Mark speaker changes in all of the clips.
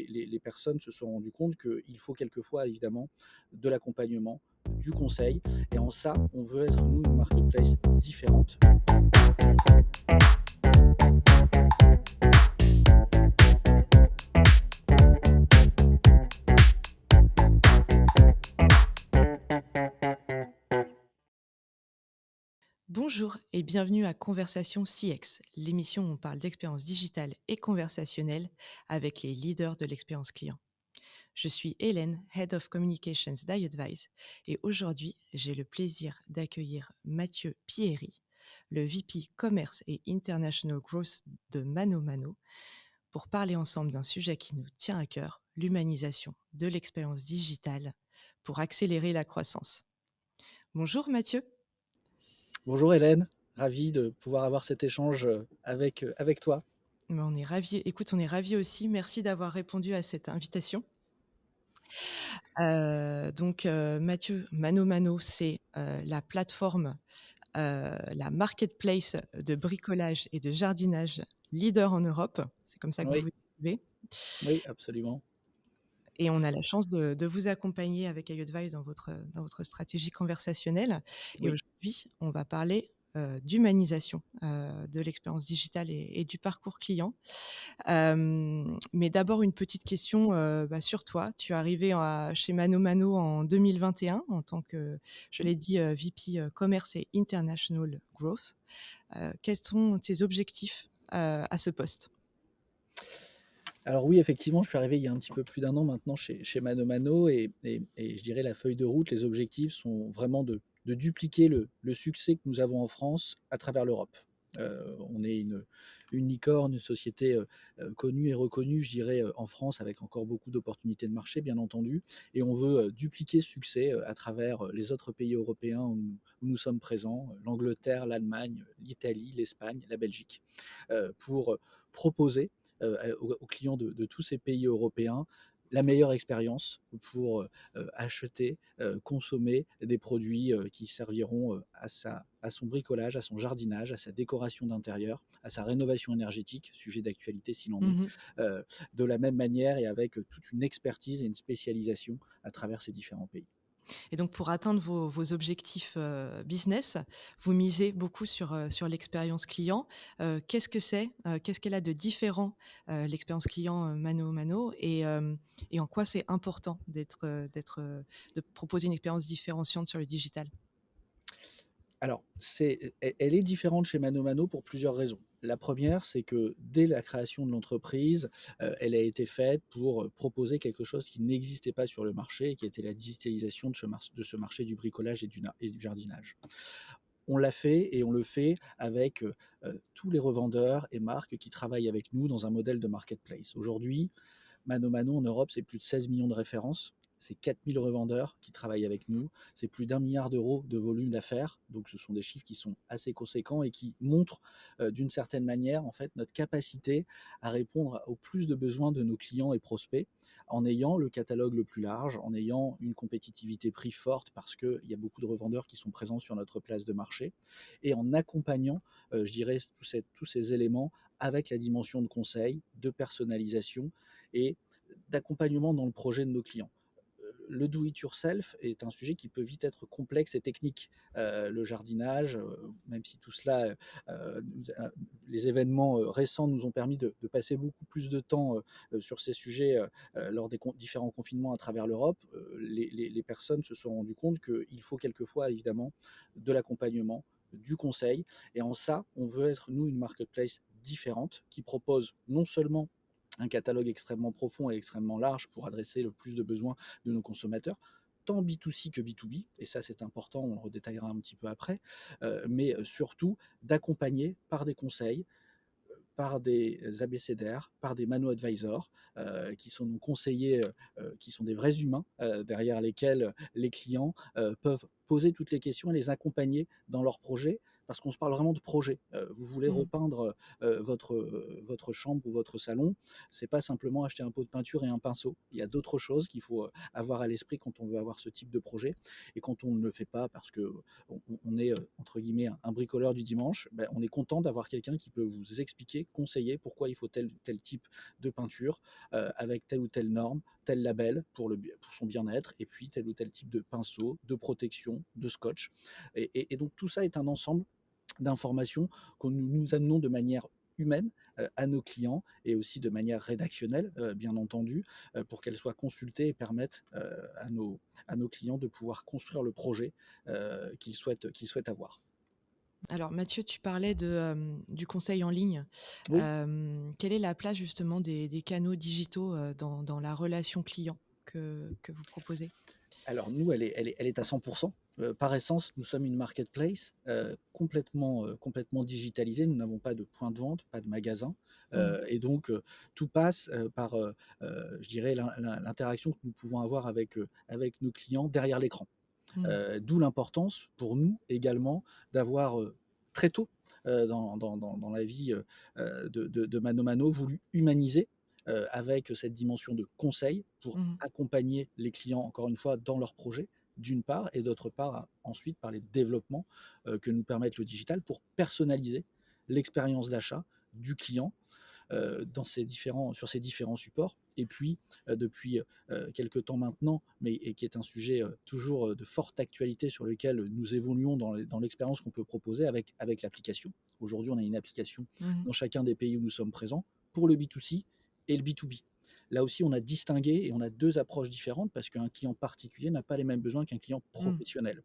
Speaker 1: les personnes se sont rendues compte qu'il faut quelquefois évidemment de l'accompagnement, du conseil, et en ça, on veut être nous une marketplace différente.
Speaker 2: Bonjour et bienvenue à Conversation CX, l'émission où on parle d'expérience digitale et conversationnelle avec les leaders de l'expérience client. Je suis Hélène, Head of Communications d'iAdvise, et aujourd'hui, j'ai le plaisir d'accueillir Mathieu Pieri, le VP Commerce et International Growth de Mano Mano, pour parler ensemble d'un sujet qui nous tient à cœur, l'humanisation de l'expérience digitale pour accélérer la croissance. Bonjour Mathieu.
Speaker 1: Bonjour Hélène, ravi de pouvoir avoir cet échange avec toi.
Speaker 2: On est ravis. Écoute, on est ravis aussi. Merci d'avoir répondu à cette invitation. Mathieu, Mano Mano, c'est la plateforme, la marketplace de bricolage et de jardinage leader en Europe. C'est comme ça que vous
Speaker 1: Oui,
Speaker 2: vous décrivez.
Speaker 1: oui, absolument.
Speaker 2: Et on a la chance de vous accompagner avec iAdvice dans votre stratégie conversationnelle. Et
Speaker 1: Oui.
Speaker 2: aujourd'hui, on va parler d'humanisation de l'expérience digitale et du parcours client. Mais d'abord, une petite question sur toi. Tu es arrivé chez Mano Mano en 2021 en tant que, je l'ai dit, VP Commerce et International Growth. Quels sont tes objectifs à ce poste?
Speaker 1: Alors oui, effectivement, je suis arrivé il y a un petit peu plus d'un an maintenant chez Mano Mano, et je dirais la feuille de route, les objectifs sont vraiment de dupliquer le succès que nous avons en France à travers l'Europe. On est une licorne, une société connue et reconnue, je dirais, en France, avec encore beaucoup d'opportunités de marché, bien entendu, et on veut dupliquer ce succès à travers les autres pays européens où nous sommes présents, l'Angleterre, l'Allemagne, l'Italie, l'Espagne, la Belgique, pour proposer aux clients de tous ces pays européens la meilleure expérience pour acheter, consommer des produits qui serviront à son bricolage, à son jardinage, à sa décoration d'intérieur, à sa rénovation énergétique, sujet d'actualité s'il en est,
Speaker 2: Mmh.
Speaker 1: euh, de la même manière et avec toute une expertise et une spécialisation à travers ces différents pays.
Speaker 2: Et donc pour atteindre vos objectifs, business, vous misez beaucoup sur l'expérience client. Qu'est-ce que c'est? Qu'est-ce qu'elle a de différent, l'expérience client, mano à mano, et en quoi c'est important de proposer une expérience différenciante sur le digital?
Speaker 1: Alors, elle est différente chez Mano Mano pour plusieurs raisons. La première, c'est que dès la création de l'entreprise, elle a été faite pour proposer quelque chose qui n'existait pas sur le marché, qui était la digitalisation de ce marché du bricolage et du jardinage. On l'a fait et on le fait avec tous les revendeurs et marques qui travaillent avec nous dans un modèle de marketplace. Aujourd'hui, Mano Mano en Europe, c'est plus de 16 millions de références. C'est 4000 revendeurs qui travaillent avec nous. C'est plus d'1 milliard d'euros de volume d'affaires. Donc, ce sont des chiffres qui sont assez conséquents et qui montrent d'une certaine manière en fait, notre capacité à répondre au plus de besoins de nos clients et prospects en ayant le catalogue le plus large, en ayant une compétitivité prix forte parce qu'il y a beaucoup de revendeurs qui sont présents sur notre place de marché et en accompagnant, je dirais, tous ces éléments avec la dimension de conseil, de personnalisation et d'accompagnement dans le projet de nos clients. Le do it yourself est un sujet qui peut vite être complexe et technique. Le jardinage, même si tout cela, les événements récents nous ont permis de passer beaucoup plus de temps sur ces sujets lors des différents confinements à travers l'Europe, les personnes se sont rendues compte qu'il faut quelquefois évidemment de l'accompagnement, du conseil, et en ça, on veut être nous une marketplace différente qui propose non seulement un catalogue extrêmement profond et extrêmement large pour adresser le plus de besoins de nos consommateurs, tant B2C que B2B, et ça c'est important, on le redétaillera un petit peu après, mais surtout d'accompagner par des conseils, par des abécédaires, par des mano advisors qui sont nos conseillers, qui sont des vrais humains derrière lesquels les clients peuvent poser toutes les questions et les accompagner dans leurs projets parce qu'on se parle vraiment de projet. Vous voulez
Speaker 2: Mmh.
Speaker 1: repeindre, votre chambre ou votre salon, c'est pas simplement acheter un pot de peinture et un pinceau. Il y a d'autres choses qu'il faut, avoir à l'esprit quand on veut avoir ce type de projet et quand on ne le fait pas parce qu'on est, entre guillemets «un bricoleur du dimanche», bah, on est content d'avoir quelqu'un qui peut vous expliquer, conseiller pourquoi il faut tel ou tel type de peinture, avec telle ou telle norme, tel label pour son bien-être et puis tel ou tel type de pinceau, de protection, de scotch et donc tout ça est un ensemble d'informations que nous amenons de manière humaine, à nos clients et aussi de manière rédactionnelle, bien entendu, pour qu'elles soient consultées et permettent, à nos clients de pouvoir construire le projet, qu'ils souhaitent avoir.
Speaker 2: Alors Mathieu, tu parlais du conseil en ligne.
Speaker 1: Oui.
Speaker 2: Quelle est la place justement des canaux digitaux, dans la relation client que vous proposez?
Speaker 1: Alors nous, elle est à 100. Par essence, nous sommes une marketplace, complètement digitalisée. Nous n'avons pas de point de vente, pas de magasin,
Speaker 2: Mmh.
Speaker 1: et donc tout passe, par, je dirais l'interaction que nous pouvons avoir avec nos clients derrière l'écran.
Speaker 2: Mmh.
Speaker 1: D'où l'importance pour nous également d'avoir, très tôt, dans la vie, de Mano Mano voulu humaniser, avec cette dimension de conseil pour
Speaker 2: Mmh.
Speaker 1: accompagner les clients, encore une fois, dans leurs projets, d'une part et d'autre part, ensuite par les développements, que nous permettent le digital pour personnaliser l'expérience d'achat du client, sur ces différents supports. Et puis, depuis quelque temps maintenant, mais et qui est un sujet toujours de forte actualité sur lequel nous évoluons dans l'expérience qu'on peut proposer avec l'application. Aujourd'hui, on a une application
Speaker 2: Mmh.
Speaker 1: dans chacun des pays où nous sommes présents pour le B2C et le B2B. Là aussi, on a distingué et on a deux approches différentes parce qu'un client particulier n'a pas les mêmes besoins qu'un client
Speaker 2: Mmh.
Speaker 1: professionnel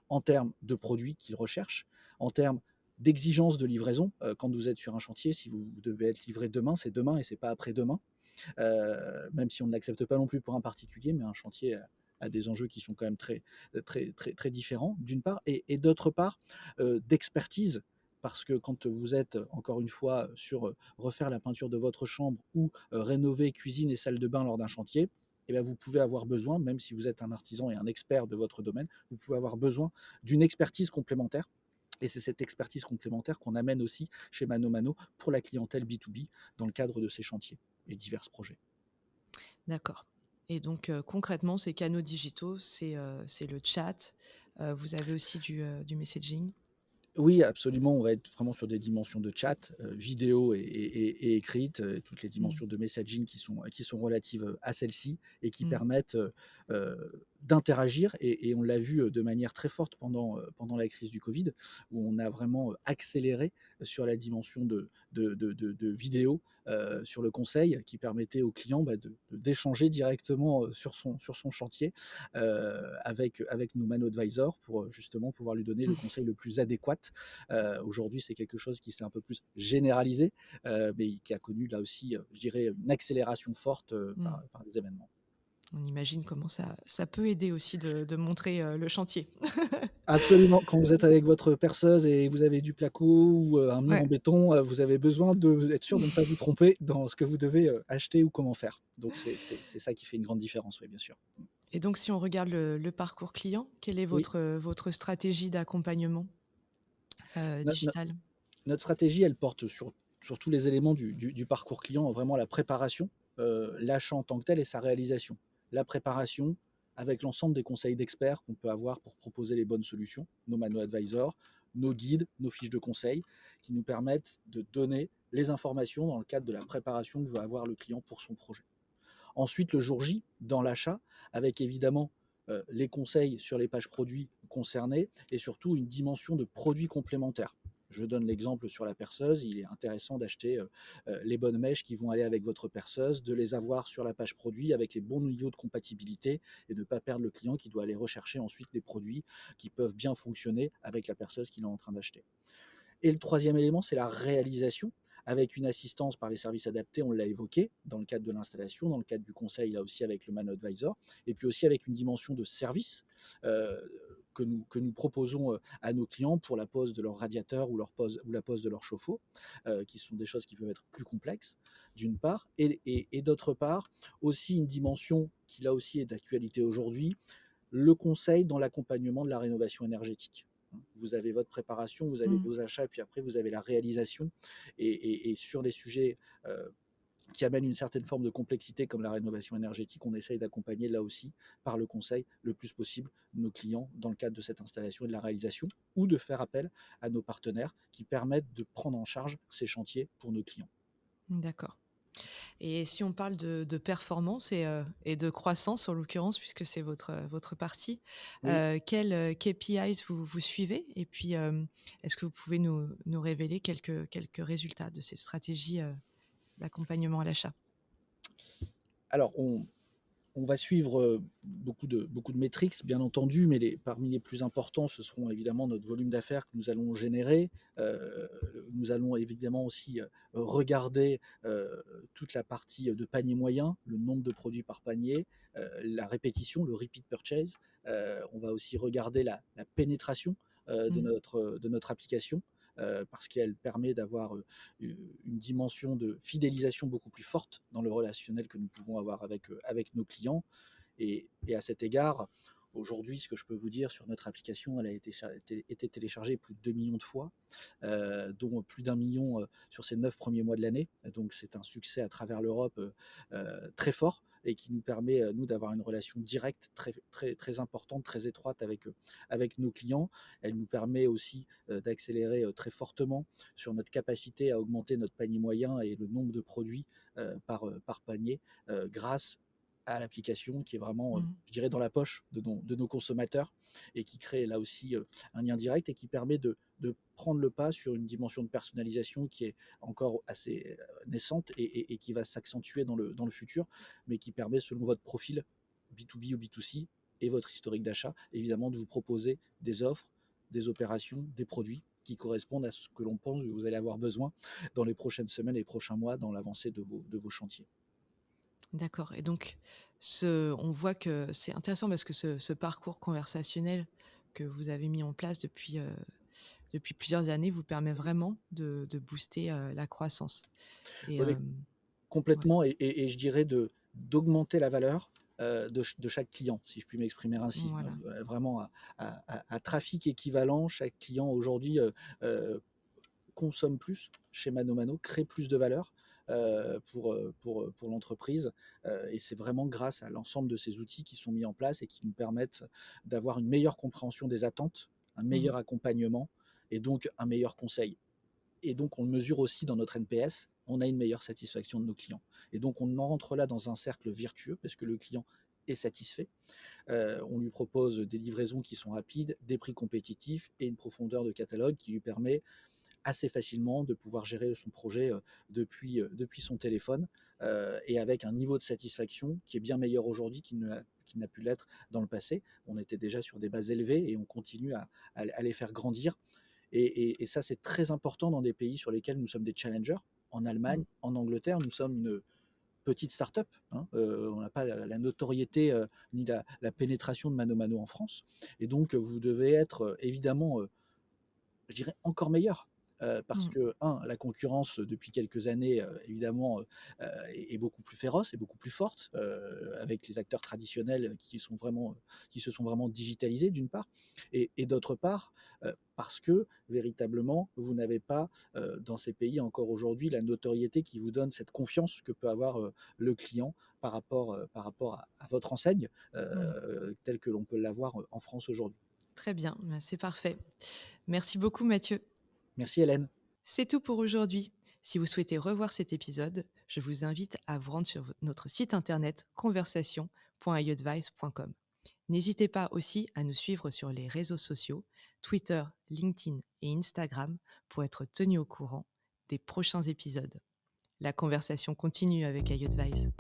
Speaker 1: en termes de produits qu'ils recherchent, en termes d'exigence de livraison. Quand vous êtes sur un chantier, si vous devez être livré demain, c'est demain et c'est pas après-demain. Même si on ne l'accepte pas non plus pour un particulier, mais un chantier a des enjeux qui sont quand même très différents, d'une part, et d'autre part, d'expertise. Parce que quand vous êtes, encore une fois, sur refaire la peinture de votre chambre ou rénover cuisine et salle de bain lors d'un chantier, eh bien, vous pouvez avoir besoin, même si vous êtes un artisan et un expert de votre domaine, vous pouvez avoir besoin d'une expertise complémentaire. Et c'est cette expertise complémentaire qu'on amène aussi chez Mano Mano pour la clientèle B2B dans le cadre de ces chantiers et divers projets.
Speaker 2: D'accord, et donc concrètement, ces canaux digitaux, c'est le chat, vous avez aussi du messaging?
Speaker 1: Oui, absolument, on va être vraiment sur des dimensions de chat, vidéo et écrite, toutes les
Speaker 2: Mmh.
Speaker 1: dimensions de messaging qui sont relatives, à celle-ci et qui
Speaker 2: Mmh.
Speaker 1: permettent, d'interagir et on l'a vu, de manière très forte pendant la crise du covid, où on a vraiment, accéléré sur la dimension de vidéo, sur le conseil qui permettait au client, bah, d'échanger directement, sur son chantier, avec nos Man Advisors pour, justement pouvoir lui donner le conseil le plus adéquat. Aujourd'hui, c'est quelque chose qui s'est un peu plus généralisé, mais qui a connu là aussi, je dirais, une accélération forte,
Speaker 2: Mmh.
Speaker 1: par les événements.
Speaker 2: On imagine comment ça peut aider aussi de montrer, le chantier.
Speaker 1: Absolument, quand vous êtes avec votre perceuse et vous avez du placo ou, un mur en
Speaker 2: Ouais.
Speaker 1: béton, vous avez besoin d'être sûr de ne pas vous tromper dans ce que vous devez, acheter ou comment faire. Donc c'est ça qui fait une grande différence, oui, bien sûr.
Speaker 2: Et donc si on regarde le parcours client, quelle est
Speaker 1: Oui,
Speaker 2: votre stratégie d'accompagnement,
Speaker 1: no no
Speaker 2: digital?
Speaker 1: notre stratégie, elle porte sur tous les éléments du parcours client, vraiment la préparation, l'achat en tant que tel et sa réalisation. La préparation avec l'ensemble des conseils d'experts qu'on peut avoir pour proposer les bonnes solutions, nos manuals advisors, nos guides, nos fiches de conseils qui nous permettent de donner les informations dans le cadre de la préparation que va avoir le client pour son projet. Ensuite, le jour J, dans l'achat, avec évidemment, les conseils sur les pages produits concernées et surtout une dimension de produits complémentaires. Je donne l'exemple sur la perceuse, il est intéressant d'acheter, les bonnes mèches qui vont aller avec votre perceuse, de les avoir sur la page produit avec les bons niveaux de compatibilité et de ne pas perdre le client qui doit aller rechercher ensuite des produits qui peuvent bien fonctionner avec la perceuse qu'il est en train d'acheter. Et le troisième élément, c'est la réalisation, avec une assistance par les services adaptés, on l'a évoqué, dans le cadre de l'installation, dans le cadre du conseil, là aussi avec le Man Advisor, et puis aussi avec une dimension de service euh, que nous proposons à nos clients pour la pose de leur radiateur ou la pose de leur chauffe-eau, qui sont des choses qui peuvent être plus complexes, d'une part, et d'autre part, aussi une dimension qui là aussi est d'actualité aujourd'hui, le conseil dans l'accompagnement de la rénovation énergétique. hein. Vous avez votre préparation, vous avez
Speaker 2: Mmh.
Speaker 1: vos achats, et puis après vous avez la réalisation. Et sur les sujets qui amènent une certaine forme de complexité comme la rénovation énergétique, on essaye d'accompagner là aussi par le conseil le plus possible nos clients dans le cadre de cette installation et de la réalisation, ou de faire appel à nos partenaires qui permettent de prendre en charge ces chantiers pour nos clients.
Speaker 2: D'accord. Et si on parle de performance et de croissance, en l'occurrence, puisque c'est votre partie,
Speaker 1: Oui.
Speaker 2: quels, KPIs vous suivez? Et puis, est-ce que vous pouvez nous révéler quelques résultats de ces stratégies, d'accompagnement à l'achat?
Speaker 1: Alors on va suivre beaucoup de métriques, bien entendu, mais parmi les plus importants, ce seront évidemment notre volume d'affaires que nous allons générer. Euh, Nous allons évidemment aussi regarder toute la partie de panier moyen, le nombre de produits par panier, la répétition, le repeat purchase. On va aussi regarder la pénétration
Speaker 2: Mmh.
Speaker 1: de notre application. Parce qu'elle permet d'avoir une dimension de fidélisation beaucoup plus forte dans le relationnel que nous pouvons avoir avec nos clients. Et à cet égard, aujourd'hui, ce que je peux vous dire sur notre application, elle a été téléchargée plus de 2 millions de fois, dont plus d'1 million sur ces 9 premiers mois de l'année. Donc c'est un succès à travers l'Europe très fort, et qui nous permet, nous, d'avoir une relation directe, très, très, très importante, très étroite avec nos clients. Elle nous permet aussi d'accélérer très fortement sur notre capacité à augmenter notre panier moyen et le nombre de produits par panier, grâce à l'application qui est vraiment,
Speaker 2: Mmh.
Speaker 1: je dirais, dans la poche de nos consommateurs, et qui crée là aussi un lien direct, et qui permet de prendre le pas sur une dimension de personnalisation qui est encore assez naissante, et qui va s'accentuer dans le futur, mais qui permet, selon votre profil B2B ou B2C et votre historique d'achat, évidemment, de vous proposer des offres, des opérations, des produits qui correspondent à ce que l'on pense que vous allez avoir besoin dans les prochaines semaines et prochains mois dans l'avancée de vos chantiers.
Speaker 2: D'accord. Et donc on voit que c'est intéressant parce que ce parcours conversationnel que vous avez mis en place depuis plusieurs années vous permet vraiment de booster, la croissance et
Speaker 1: Oui, mais
Speaker 2: ouais,
Speaker 1: complètement, et je dirais d'augmenter la valeur de chaque client, si je puis m'exprimer ainsi.
Speaker 2: voilà.
Speaker 1: Vraiment à trafic équivalent, chaque client aujourd'hui consomme plus chez Mano Mano, crée plus de valeur pour l'entreprise. Et c'est vraiment grâce à l'ensemble de ces outils qui sont mis en place et qui nous permettent d'avoir une meilleure compréhension des attentes, un
Speaker 2: Mmh.
Speaker 1: meilleur accompagnement, et donc un meilleur conseil. Et donc, on le mesure aussi dans notre NPS, on a une meilleure satisfaction de nos clients. Et donc, on rentre là dans un cercle vertueux parce que le client est satisfait. On lui propose des livraisons qui sont rapides, des prix compétitifs et une profondeur de catalogue qui lui permet assez facilement de pouvoir gérer son projet depuis son téléphone, et avec un niveau de satisfaction qui est bien meilleur aujourd'hui qu'il n'a pu l'être dans le passé. On était déjà sur des bases élevées et on continue à les faire grandir. Et ça, c'est très important dans des pays sur lesquels nous sommes des challengers. En
Speaker 2: Mmh.
Speaker 1: Allemagne, en Angleterre, nous sommes une petite start-up, hein. On n'a pas la notoriété ni la pénétration de Mano Mano en France. Et donc, vous devez être évidemment, je dirais, encore meilleur. Parce
Speaker 2: Mmh.
Speaker 1: que, la concurrence depuis quelques années, évidemment, est beaucoup plus féroce et beaucoup plus forte, avec les acteurs traditionnels qui se sont vraiment digitalisés, d'une part, et d'autre part, parce que véritablement, vous n'avez pas, dans ces pays encore aujourd'hui, la notoriété qui vous donne cette confiance que peut avoir le client par rapport à votre enseigne,
Speaker 2: Mmh.
Speaker 1: telle que l'on peut l'avoir en France aujourd'hui.
Speaker 2: Très bien, bah, c'est parfait. Merci beaucoup Mathieu.
Speaker 1: Merci Hélène.
Speaker 2: C'est tout pour aujourd'hui. Si vous souhaitez revoir cet épisode, je vous invite à vous rendre sur notre site internet conversation.iadvice.com. N'hésitez pas aussi à nous suivre sur les réseaux sociaux, Twitter, LinkedIn et Instagram pour être tenu au courant des prochains épisodes. La conversation continue avec iAdvise.